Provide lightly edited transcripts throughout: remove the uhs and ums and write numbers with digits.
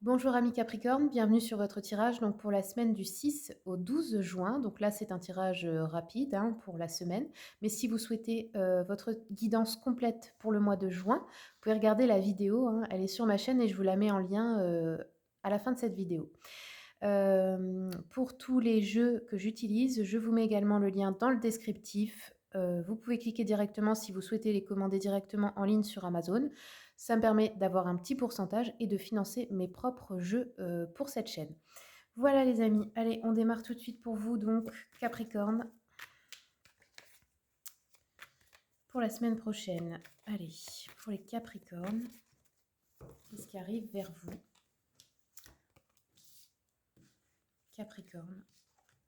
Bonjour amis Capricorne, bienvenue sur votre tirage donc pour la semaine du 6 au 12 juin. Donc là, c'est un tirage rapide pour la semaine. Mais si vous souhaitez votre guidance complète pour le mois de juin, vous pouvez regarder la vidéo. Elle est sur ma chaîne et je vous la mets en lien à la fin de cette vidéo. Pour tous les jeux que j'utilise, je vous mets également le lien dans le descriptif. Vous pouvez cliquer directement si vous souhaitez les commander directement en ligne sur Amazon. Ça me permet d'avoir un petit pourcentage et de financer mes propres jeux pour cette chaîne. Voilà les amis, allez, on démarre tout de suite pour vous donc Capricorne pour la semaine prochaine. Allez, pour les Capricornes, qu'est-ce qui arrive vers vous? Capricorne.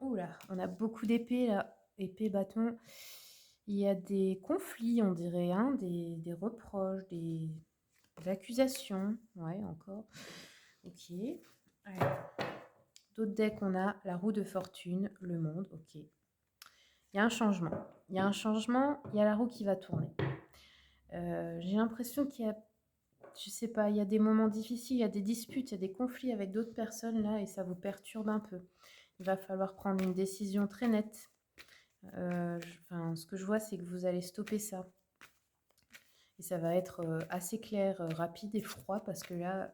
Oula, on a beaucoup d'épées là, épée, bâton. Il y a des conflits, on dirait, des reproches, des accusations. Ouais, encore. Ok. Alors, d'autres decks, on a la roue de fortune, le monde. Ok. Il y a un changement. Il y a un changement, il y a la roue qui va tourner. J'ai l'impression qu'il y a, je sais pas, il y a des moments difficiles, il y a des disputes, il y a des conflits avec d'autres personnes là et ça vous perturbe un peu. Il va falloir prendre une décision très nette. Ce que je vois, c'est que vous allez stopper ça. Et ça va être assez clair, rapide et froid parce que là,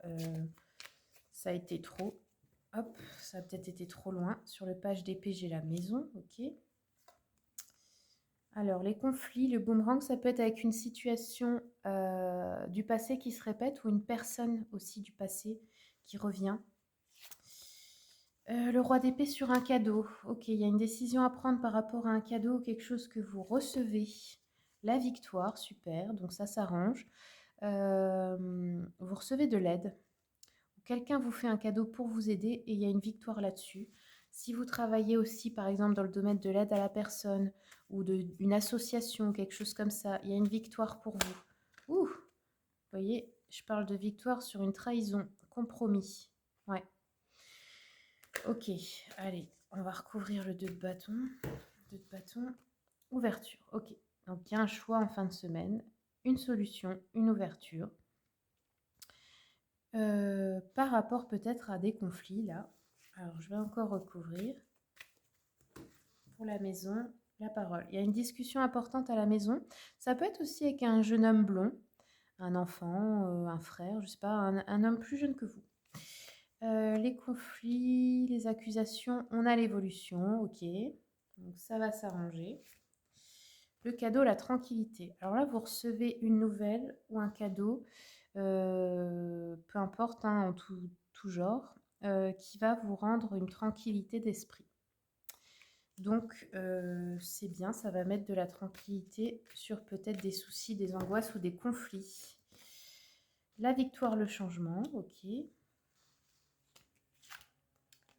ça a été trop. Hop, ça a peut-être été trop loin. Sur le page d'épée, j'ai la maison. Ok. Alors, les conflits, le boomerang, ça peut être avec une situation du passé qui se répète ou une personne aussi du passé qui revient. Le roi d'épée sur un cadeau. Ok, il y a une décision à prendre par rapport à un cadeau ou quelque chose que vous recevez. La victoire, super, donc ça s'arrange. Vous recevez de l'aide. Quelqu'un vous fait un cadeau pour vous aider et il y a une victoire là-dessus. Si vous travaillez aussi, par exemple, dans le domaine de l'aide à la personne ou d'une association, quelque chose comme ça, il y a une victoire pour vous. Ouh, vous voyez, je parle de victoire sur une trahison, compromis. Ouais. Ok, allez, on va recouvrir le 2 de bâton. 2 de bâton, ouverture. Ok, donc il y a un choix en fin de semaine, une solution, une ouverture. Par rapport peut-être à des conflits là. Alors je vais encore recouvrir. Pour la maison, la parole. Il y a une discussion importante à la maison. Ça peut être aussi avec un jeune homme blond, un enfant, un frère, je sais pas, un homme plus jeune que vous. Les conflits, les accusations, on a l'évolution, ok. Donc ça va s'arranger. Le cadeau, la tranquillité. Alors là, vous recevez une nouvelle ou un cadeau, peu importe, en tout genre, qui va vous rendre une tranquillité d'esprit. Donc, c'est bien, ça va mettre de la tranquillité sur peut-être des soucis, des angoisses ou des conflits. La victoire, le changement, ok.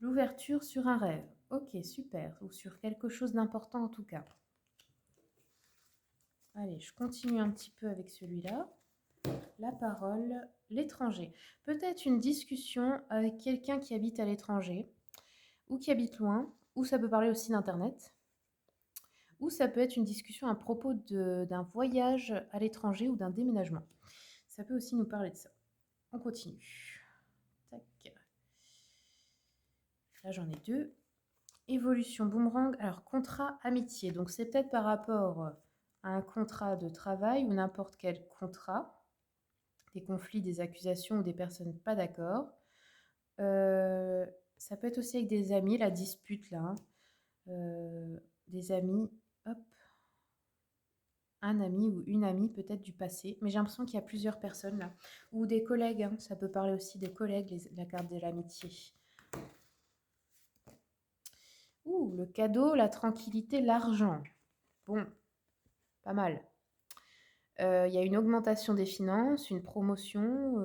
L'ouverture sur un rêve, ok, super. Ou sur quelque chose d'important en tout cas. Allez, je continue un petit peu avec celui-là. La parole, l'étranger. Peut-être une discussion avec quelqu'un qui habite à l'étranger ou qui habite loin, ou ça peut parler aussi d'Internet. Ou ça peut être une discussion à propos d'un voyage à l'étranger ou d'un déménagement. Ça peut aussi nous parler de ça. On continue. Tac. Là, j'en ai deux. Évolution boomerang. Alors, contrat amitié. Donc, c'est peut-être par rapport à un contrat de travail ou n'importe quel contrat. Des conflits, des accusations ou des personnes pas d'accord. Ça peut être aussi avec des amis, la dispute là. Des amis. Hop. Un ami ou une amie peut-être du passé, mais j'ai l'impression qu'il y a plusieurs personnes là. Ou des collègues, ça peut parler aussi des collègues, la carte de l'amitié. Ouh, le cadeau, la tranquillité, l'argent. Bon, pas mal. Il y a une augmentation des finances, une promotion,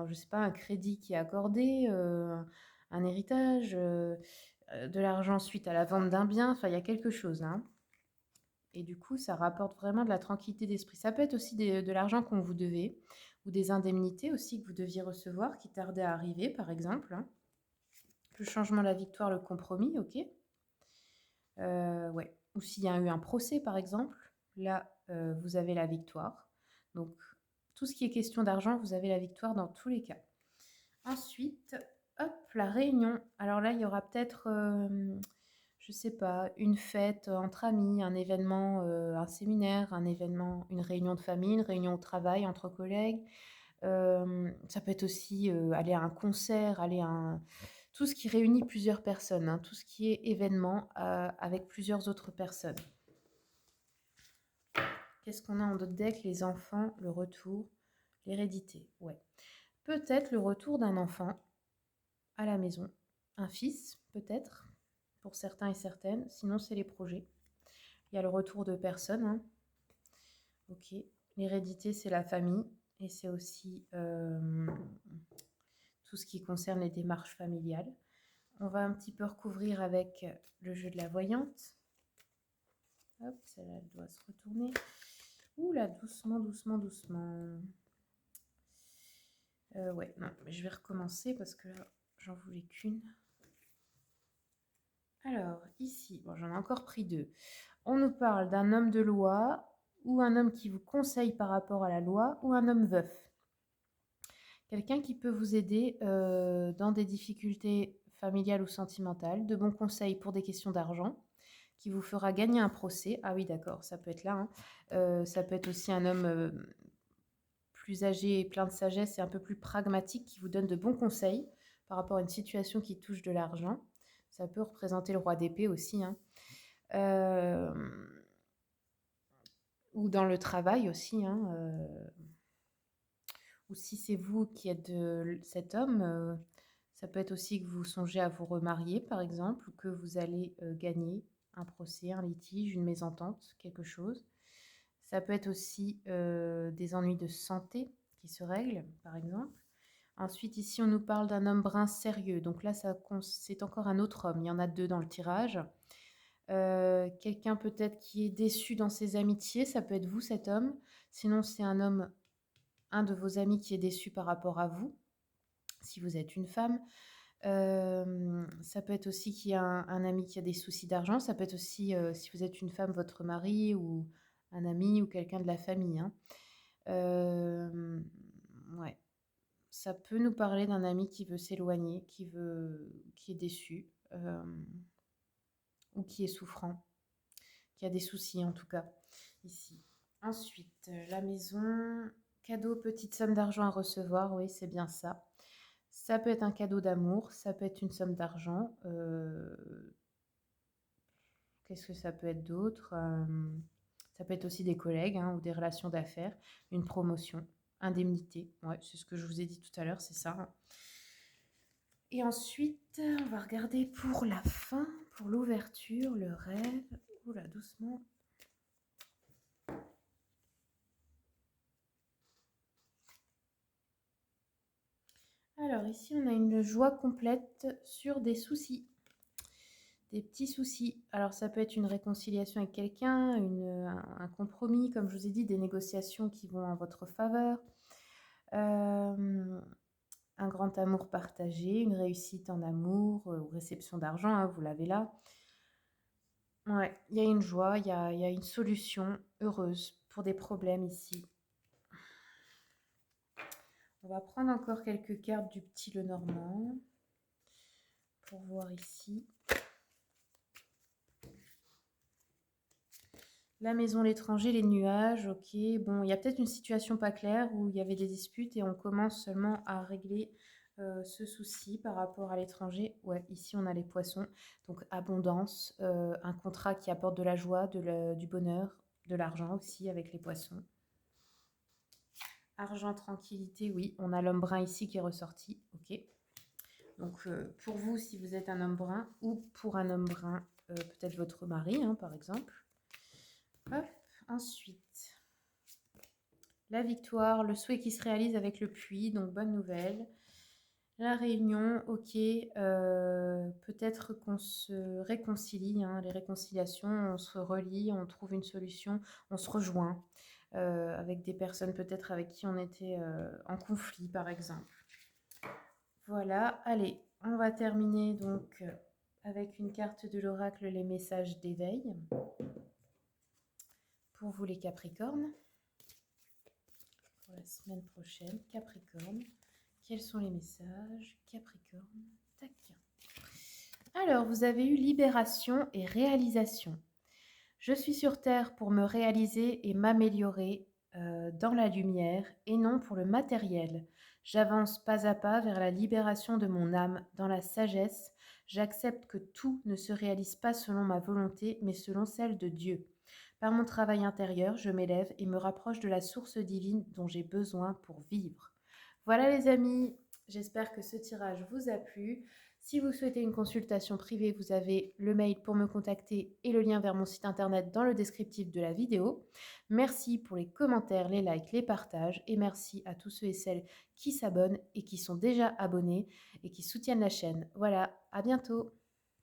je sais pas, un crédit qui est accordé, un héritage, de l'argent suite à la vente d'un bien, enfin il y a quelque chose. Et du coup, ça rapporte vraiment de la tranquillité d'esprit. Ça peut être aussi de l'argent qu'on vous devait, ou des indemnités aussi que vous deviez recevoir, qui tardaient à arriver, par exemple. Le changement, la victoire, le compromis, ok. Ouais. Ou s'il y a eu un procès, par exemple, là, vous avez la victoire. Donc, tout ce qui est question d'argent, vous avez la victoire dans tous les cas. Ensuite, hop, la réunion. Alors là, il y aura peut-être, je sais pas, une fête entre amis, un événement, un séminaire, un événement, une réunion de famille, une réunion au travail entre collègues. Ça peut être aussi, aller à un concert, aller à un tout ce qui réunit plusieurs personnes, hein, tout ce qui est événement, avec plusieurs autres personnes. Qu'est-ce qu'on a en d'autres decks? Les enfants, le retour, l'hérédité, ouais. Peut-être le retour d'un enfant à la maison. Un fils, peut-être, pour certains et certaines. Sinon, c'est les projets. Il y a le retour de personnes, hein. Ok. L'hérédité, c'est la famille. Et c'est aussi tout ce qui concerne les démarches familiales. On va un petit peu recouvrir avec le jeu de la voyante. Hop, celle-là, elle doit se retourner. Ouh là, doucement, doucement, doucement. Ouais, non, mais je vais recommencer parce que là, j'en voulais qu'une. Alors, ici, bon, j'en ai encore pris deux. On nous parle d'un homme de loi ou un homme qui vous conseille par rapport à la loi ou un homme veuf. Quelqu'un qui peut vous aider dans des difficultés familiales ou sentimentales, de bons conseils pour des questions d'argent, qui vous fera gagner un procès. Ah oui, d'accord, ça peut être là, hein. Ça peut être aussi un homme plus âgé et plein de sagesse et un peu plus pragmatique qui vous donne de bons conseils par rapport à une situation qui touche de l'argent. Ça peut représenter le roi d'épée aussi, hein. Euh, ou dans le travail aussi, hein. Ou si c'est vous qui êtes cet homme, ça peut être aussi que vous songez à vous remarier, par exemple, ou que vous allez gagner un procès, un litige, une mésentente, quelque chose. Ça peut être aussi des ennuis de santé qui se règlent, par exemple. Ensuite, ici, on nous parle d'un homme brun sérieux. Donc là, c'est encore un autre homme. Il y en a deux dans le tirage. Quelqu'un peut-être qui est déçu dans ses amitiés. Ça peut être vous, cet homme. Sinon, c'est un de vos amis qui est déçu par rapport à vous, si vous êtes une femme. Ça peut être aussi qu'il y a un ami qui a des soucis d'argent. Ça peut être aussi, si vous êtes une femme, votre mari ou un ami ou quelqu'un de la famille, hein. Ouais. Ça peut nous parler d'un ami qui veut s'éloigner, qui est déçu, ou qui est souffrant, qui a des soucis en tout cas, ici. Ensuite, la maison, cadeau, petite somme d'argent à recevoir, oui, c'est bien ça. Ça peut être un cadeau d'amour, ça peut être une somme d'argent. Qu'est-ce que ça peut être d'autre? Ça peut être aussi des collègues, hein, ou des relations d'affaires, une promotion, indemnité. Ouais, c'est ce que je vous ai dit tout à l'heure, c'est ça. Et ensuite, on va regarder pour la fin, pour l'ouverture, le rêve. Oula, doucement. Alors ici, on a une joie complète sur des soucis. Des petits soucis. Alors ça peut être une réconciliation avec quelqu'un, un compromis, comme je vous ai dit, des négociations qui vont en votre faveur. Un grand amour partagé, une réussite en amour ou réception d'argent, hein, vous l'avez là. Ouais, il y a une joie, il y a une solution heureuse pour des problèmes ici. On va prendre encore quelques cartes du petit Lenormand pour voir ici. La maison, l'étranger, les nuages, ok. Bon, il y a peut-être une situation pas claire où il y avait des disputes et on commence seulement à régler ce souci par rapport à l'étranger. Ouais, ici on a les poissons, donc abondance, un contrat qui apporte de la joie, du bonheur, de l'argent aussi avec les poissons. Argent, tranquillité, oui, on a l'homme brun ici qui est ressorti, ok. Donc pour vous, si vous êtes un homme brun, ou pour un homme brun, peut-être votre mari, hein, par exemple. Hop, ensuite, la victoire, le souhait qui se réalise avec le puits, donc bonne nouvelle. La réunion, ok, peut-être qu'on se réconcilie, hein, les réconciliations, on se relie, on trouve une solution, on se rejoint avec des personnes peut-être avec qui on était en conflit par exemple. Voilà, allez, on va terminer donc avec une carte de l'oracle, les messages d'éveil. Pour vous les Capricornes, pour la semaine prochaine, Capricorne. Quels sont les messages? Capricorne. Tac. Alors, vous avez eu libération et réalisation. Je suis sur Terre pour me réaliser et m'améliorer dans la lumière et non pour le matériel. J'avance pas à pas vers la libération de mon âme dans la sagesse. J'accepte que tout ne se réalise pas selon ma volonté, mais selon celle de Dieu. Par mon travail intérieur, je m'élève et me rapproche de la source divine dont j'ai besoin pour vivre. Voilà les amis, j'espère que ce tirage vous a plu. Si vous souhaitez une consultation privée, vous avez le mail pour me contacter et le lien vers mon site internet dans le descriptif de la vidéo. Merci pour les commentaires, les likes, les partages et merci à tous ceux et celles qui s'abonnent et qui sont déjà abonnés et qui soutiennent la chaîne. Voilà, à bientôt.